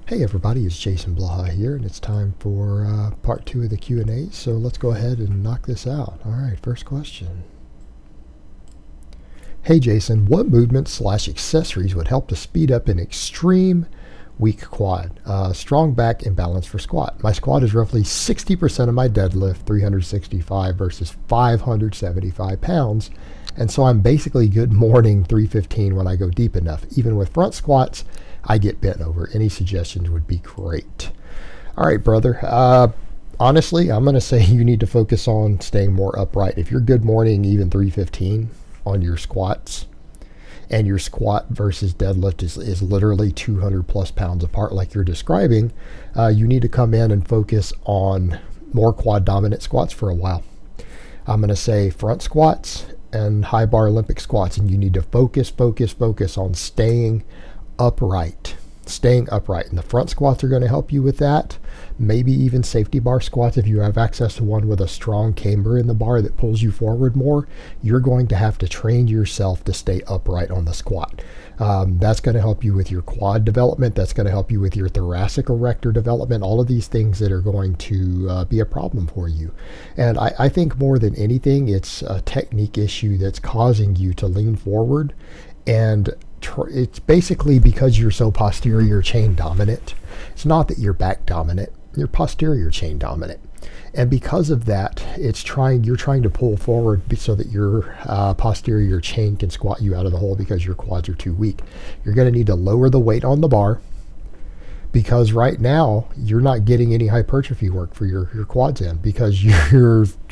Hey everybody, it's Jason Blaha here, and it's time for part 2 of the Q&As, so let's go ahead and knock this out. Alright, first question. Hey Jason, what movements / accessories would help to speed up an extreme weak quad? Strong back imbalance for squat. My squat is roughly 60% of my deadlift, 365 versus 575 pounds, and so I'm basically good morning 315 when I go deep enough. Even with front squats, I get bent over. Any suggestions would be great. All right, brother. Honestly, I'm going to say you need to focus on staying more upright. If you're good morning, even 315 on your squats, and your squat versus deadlift is literally 200 plus pounds apart like you're describing, you need to come in and focus on more quad dominant squats for a while. I'm going to say front squats and high bar Olympic squats, and you need to focus on staying upright. And the front squats are going to help you with that. Maybe even safety bar squats. If you have access to one with a strong camber in the bar that pulls you forward more, you're going to have to train yourself to stay upright on the squat. That's going to help you with your quad development. That's going to help you with your thoracic erector development. All of these things that are going to be a problem for you. And I think more than anything, it's a technique issue that's causing you to lean forward, and it's basically because you're so posterior chain dominant. It's not that you're back dominant, you're posterior chain dominant. And because of that, you're trying to pull forward so that your posterior chain can squat you out of the hole because your quads are too weak. You're going to need to lower the weight on the bar, because right now you're not getting any hypertrophy work for your quads in, because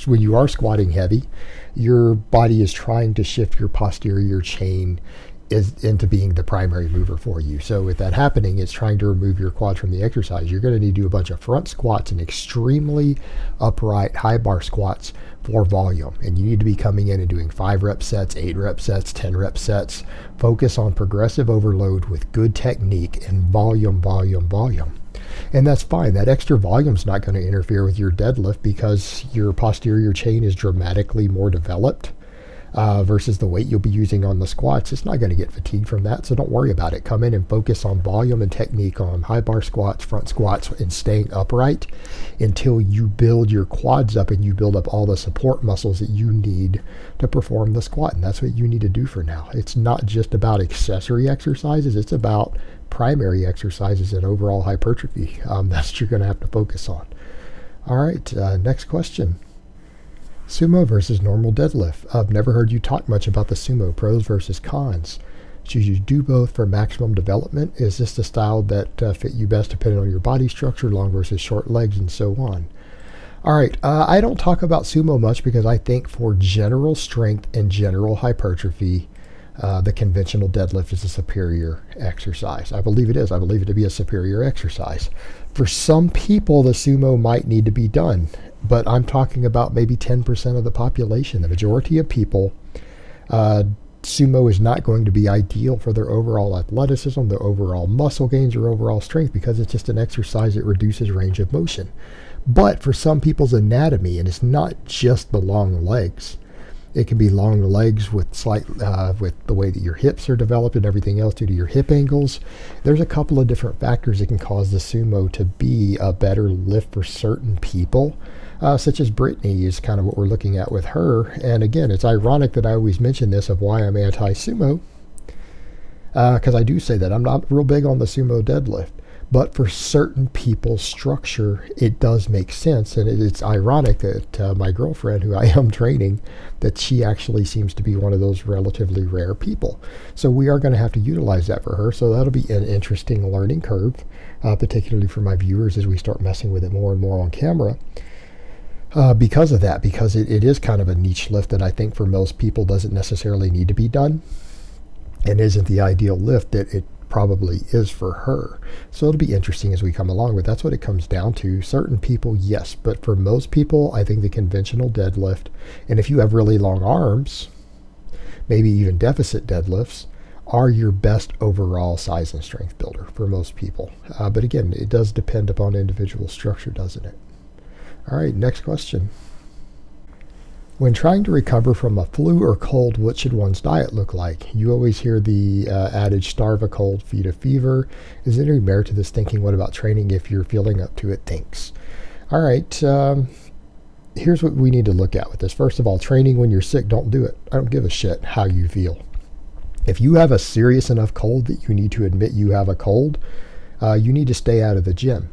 when you are squatting heavy, your body is trying to shift your posterior chain into being the primary mover for you. So with that happening, it's trying to remove your quads from the exercise. You're going to need to do a bunch of front squats and extremely upright high bar squats for volume. And you need to be coming in and doing 5 rep sets, 8 rep sets, 10 rep sets. Focus on progressive overload with good technique and volume. And that's fine. That extra volume is not going to interfere with your deadlift because your posterior chain is dramatically more developed. Versus the weight you'll be using on the squats. It's not going to get fatigued from that, so don't worry about it. Come in and focus on volume and technique on high bar squats, front squats, and staying upright until you build your quads up and you build up all the support muscles that you need to perform the squat. And that's what you need to do for now. It's not just about accessory exercises, it's about primary exercises and overall hypertrophy. That's what you're going to have to focus on. All right, next question. Sumo versus normal deadlift. I've never heard you talk much about the sumo, pros versus cons. Should you do both for maximum development? Is this the style that fit you best depending on your body structure, long versus short legs, and so on? All right, I don't talk about sumo much because I think for general strength and general hypertrophy, the conventional deadlift is a superior exercise. I believe it is. I believe it to be a superior exercise. For some people, the sumo might need to be done, but I'm talking about maybe 10% of the population. The majority of people, sumo is not going to be ideal for their overall athleticism, their overall muscle gains, or overall strength, because it's just an exercise that reduces range of motion. But for some people's anatomy, and it's not just the long legs, it can be long legs with with the way that your hips are developed and everything else due to your hip angles. There's a couple of different factors that can cause the sumo to be a better lift for certain people, such as Brittany is kind of what we're looking at with her. And again, it's ironic that I always mention this of why I'm anti-sumo, because I do say that I'm not real big on the sumo deadlift. But for certain people's structure, it does make sense. And it's ironic that my girlfriend, who I am training, that she actually seems to be one of those relatively rare people. So we are going to have to utilize that for her. So that'll be an interesting learning curve, particularly for my viewers as we start messing with it more and more on camera. Because of that, because it is kind of a niche lift that I think for most people doesn't necessarily need to be done and isn't the ideal lift that it probably is for her. So it'll be interesting as we come along, but that's what it comes down to. Certain people, yes, but for most people, I think the conventional deadlift, and if you have really long arms, maybe even deficit deadlifts, are your best overall size and strength builder for most people. But again, it does depend upon individual structure, doesn't it? All right, next question. When trying to recover from a flu or cold, what should one's diet look like? You always hear the adage, starve a cold, feed a fever. Is there any merit to this thinking? What about training if you're feeling up to it? Thanks. All right. Here's what we need to look at with this. First of all, training when you're sick, don't do it. I don't give a shit how you feel. If you have a serious enough cold that you need to admit you have a cold, you need to stay out of the gym.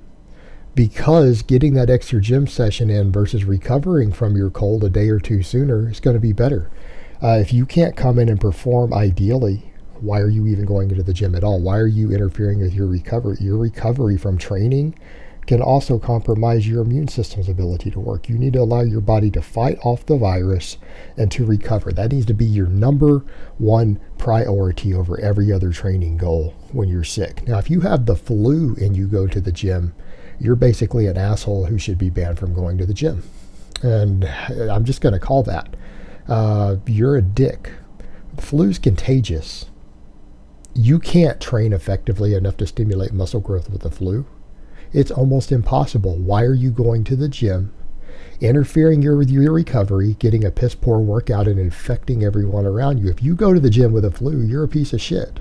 Because getting that extra gym session in versus recovering from your cold a day or two sooner is going to be better. If you can't come in and perform ideally, why are you even going into the gym at all? Why are you interfering with your recovery? Your recovery from training can also compromise your immune system's ability to work. You need to allow your body to fight off the virus and to recover. That needs to be your number one priority over every other training goal when you're sick. Now, if you have the flu and you go to the gym, you're basically an asshole who should be banned from going to the gym. And I'm just going to call that. You're a dick. The flu's contagious. You can't train effectively enough to stimulate muscle growth with the flu. It's almost impossible. Why are you going to the gym, interfering with your recovery, getting a piss poor workout and infecting everyone around you? If you go to the gym with a flu, you're a piece of shit.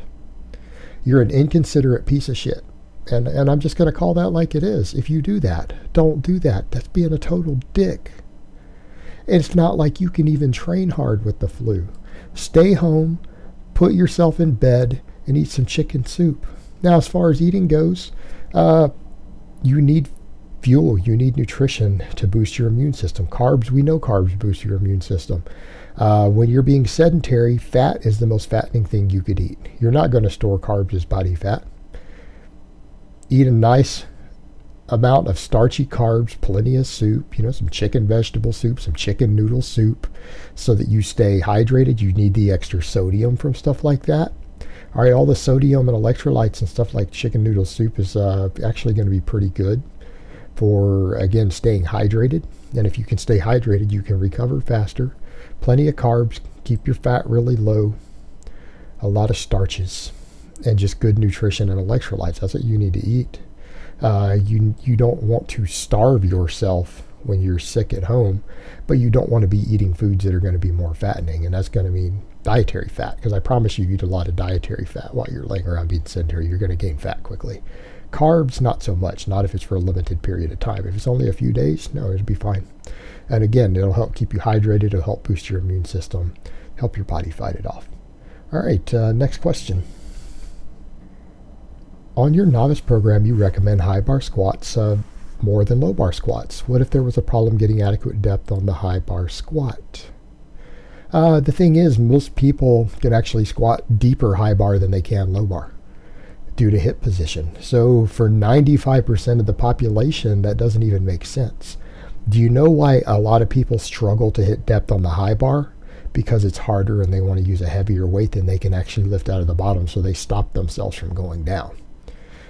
You're an inconsiderate piece of shit. And I'm just going to call that like it is. If you do that, don't do that. That's being a total dick. And it's not like you can even train hard with the flu. Stay home, put yourself in bed, and eat some chicken soup. Now, as far as eating goes, you need fuel. You need nutrition to boost your immune system. Carbs, we know carbs boost your immune system. When you're being sedentary, fat is the most fattening thing you could eat. You're not going to store carbs as body fat. Eat a nice amount of starchy carbs, plenty of soup, some chicken vegetable soup, some chicken noodle soup, so that you stay hydrated. You need the extra sodium from stuff like that. All right, all the sodium and electrolytes and stuff like chicken noodle soup is actually going to be pretty good for, again, staying hydrated. And if you can stay hydrated, you can recover faster. Plenty of carbs, keep your fat really low, a lot of starches, and just good nutrition and electrolytes. That's what you need to eat. You don't want to starve yourself when you're sick at home, but you don't want to be eating foods that are going to be more fattening, and that's going to mean dietary fat, because I promise you eat a lot of dietary fat while you're laying around being sedentary. You're going to gain fat quickly. Carbs, not so much, not if it's for a limited period of time. If it's only a few days, no, it'll be fine. And again, it'll help keep you hydrated, it'll help boost your immune system, help your body fight it off. All right, next question. On your novice program, you recommend high bar squats more than low bar squats. What if there was a problem getting adequate depth on the high bar squat? The thing is, most people can actually squat deeper high bar than they can low bar due to hip position. So for 95% of the population, that doesn't even make sense. Do you know why a lot of people struggle to hit depth on the high bar? Because it's harder and they want to use a heavier weight than they can actually lift out of the bottom, so they stop themselves from going down.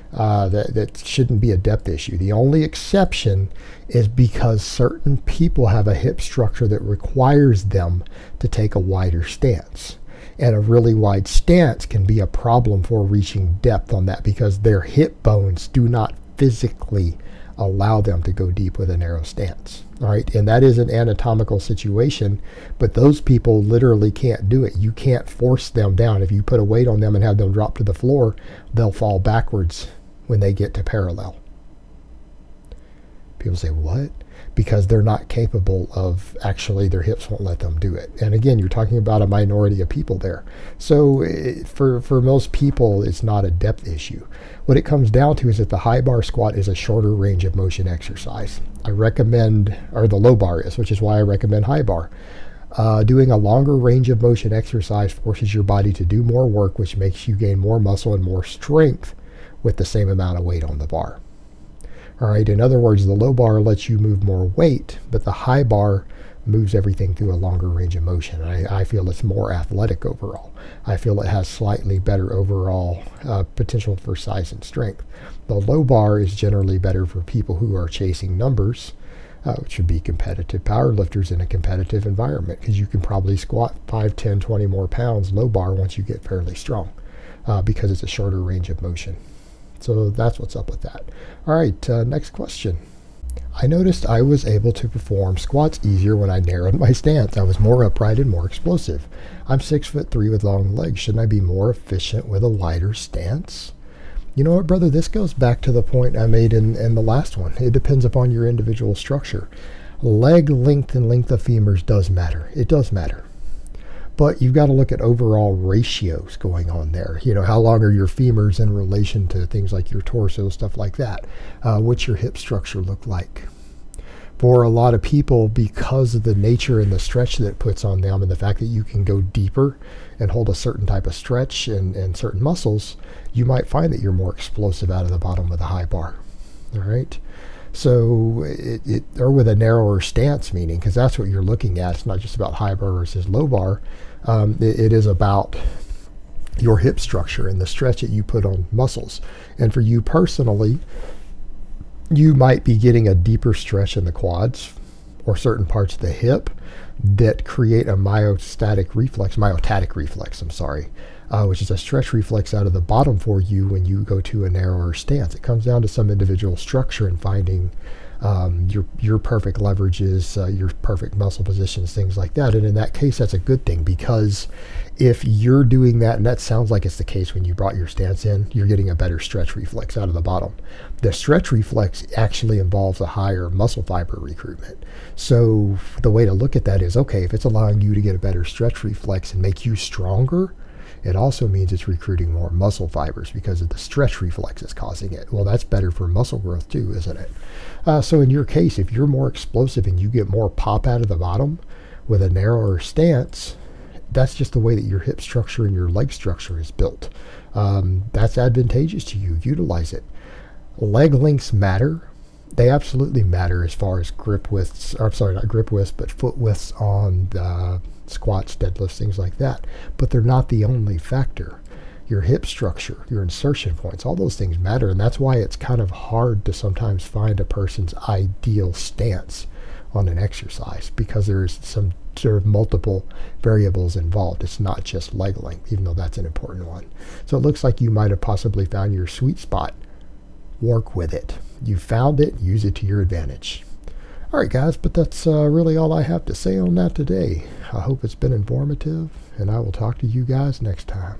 That shouldn't be a depth issue. The only exception is because certain people have a hip structure that requires them to take a wider stance. And a really wide stance can be a problem for reaching depth on that, because their hip bones do not physically allow them to go deep with a narrow stance. All right, and that is an anatomical situation, but those people literally can't do it. You can't force them down. If you put a weight on them and have them drop to the floor, they'll fall backwards when they get to parallel. People say, what? Because they're not capable of, actually their hips won't let them do it. And again, you're talking about a minority of people there. So for most people, it's not a depth issue. What it comes down to is that the high bar squat is a shorter range of motion exercise. I recommend, or the low bar is, which is why I recommend high bar. Doing a longer range of motion exercise forces your body to do more work, which makes you gain more muscle and more strength with the same amount of weight on the bar. All right, in other words, the low bar lets you move more weight, but the high bar moves everything through a longer range of motion. I feel it's more athletic overall. I feel it has slightly better overall potential for size and strength. The low bar is generally better for people who are chasing numbers, which would be competitive powerlifters in a competitive environment, because you can probably squat 5, 10, 20 more pounds low bar once you get fairly strong, because it's a shorter range of motion. So that's what's up with that. All right, next question. I noticed I was able to perform squats easier when I narrowed my stance. I was more upright and more explosive. I'm 6'3" with long legs. Shouldn't I be more efficient with a lighter stance? You know what, brother? This goes back to the point I made in the last one. It depends upon your individual structure. Leg length and length of femurs does matter. It does matter. But you've got to look at overall ratios going on there. You know, how long are your femurs in relation to things like your torso, stuff like that? What's your hip structure look like? For a lot of people, because of the nature and the stretch that it puts on them and the fact that you can go deeper and hold a certain type of stretch and certain muscles, you might find that you're more explosive out of the bottom with a high bar. All right. So or with a narrower stance, meaning, because that's what you're looking at. It's not just about high bar versus low bar. It is about your hip structure and the stretch that you put on muscles. And for you personally, you might be getting a deeper stretch in the quads or certain parts of the hip that create a myotatic reflex, which is a stretch reflex out of the bottom for you when you go to a narrower stance. It comes down to some individual structure and finding your perfect leverages, your perfect muscle positions, things like that. And in that case, that's a good thing, because if you're doing that, and that sounds like it's the case when you brought your stance in, you're getting a better stretch reflex out of the bottom. The stretch reflex actually involves a higher muscle fiber recruitment. So the way to look at that is, okay, if it's allowing you to get a better stretch reflex and make you stronger, it also means it's recruiting more muscle fibers because of the stretch reflex is causing it. Well, that's better for muscle growth too, isn't it? So in your case, if you're more explosive and you get more pop out of the bottom with a narrower stance, that's just the way that your hip structure and your leg structure is built. That's advantageous to you. Utilize it. Leg lengths matter. They absolutely matter as far as grip widths, or sorry, not grip widths, but foot widths on the squats, deadlifts, things like that. But they're not the only factor. Your hip structure, your insertion points, all those things matter. And that's why it's kind of hard to sometimes find a person's ideal stance on an exercise, because there's some sort of multiple variables involved. It's not just leg length, even though that's an important one. So it looks like you might have possibly found your sweet spot. Work with it. You found it, use it to your advantage. All right, guys, but that's really all I have to say on that today. I hope it's been informative, and I will talk to you guys next time.